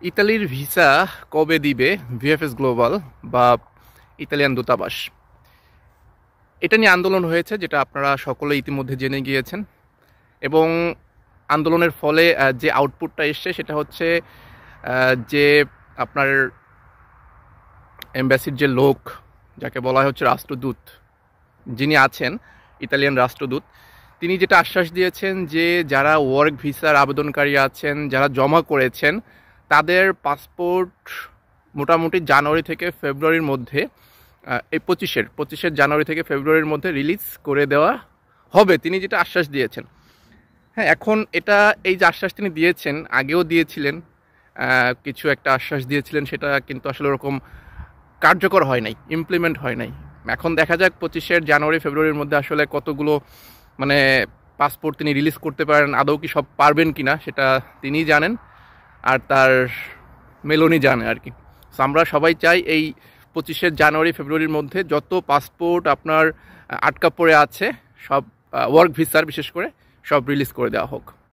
ইতালির ভিসা কবে দিবে ভিএফএস গ্লোবাল বা ইতালিয়ান দূতাবাস? এটা নিয়ে আন্দোলন হয়েছে, যেটা আপনারা সকলে ইতিমধ্যে জেনে গিয়েছেন। এবং আন্দোলনের ফলে যে আউটপুটটা এসছে সেটা হচ্ছে যে আপনার এম্বাসির যে লোক, যাকে বলা হচ্ছে রাষ্ট্রদূত, যিনি আছেন ইতালিয়ান রাষ্ট্রদূত, তিনি যেটা আশ্বাস দিয়েছেন যে যারা ওয়ার্ক ভিসার আবেদনকারী আছেন, যারা জমা করেছেন, তাদের পাসপোর্ট মোটামুটি জানুয়ারি থেকে ফেব্রুয়ারির মধ্যে, এই পঁচিশের জানুয়ারি থেকে ফেব্রুয়ারির মধ্যে রিলিজ করে দেওয়া হবে। তিনি যেটা আশ্বাস দিয়েছেন। হ্যাঁ, এখন এটা, এই যে আশ্বাস তিনি দিয়েছেন, আগেও দিয়েছিলেন, কিছু একটা আশ্বাস দিয়েছিলেন, সেটা কিন্তু আসলে ওরকম কার্যকর হয় নাই, ইমপ্লিমেন্ট হয় নাই। এখন দেখা যাক 25 জানুয়ারি ফেব্রুয়ারির মধ্যে আসলে কতগুলো মানে পাসপোর্ট তিনি রিলিজ করতে পারেন, আদৌ কি সব পারবেন কিনা সেটা তিনিই জানেন, আর তার মেলনি জানে আর কি। সো আমরা সবাই চাই এই 25 জানুয়ারি ফেব্রুয়ারির মধ্যে যত পাসপোর্ট আপনার আটকা পড়ে আছে, সব ওয়ার্ক ভিসার বিশেষ করে, সব রিলিজ করে দেওয়া হোক।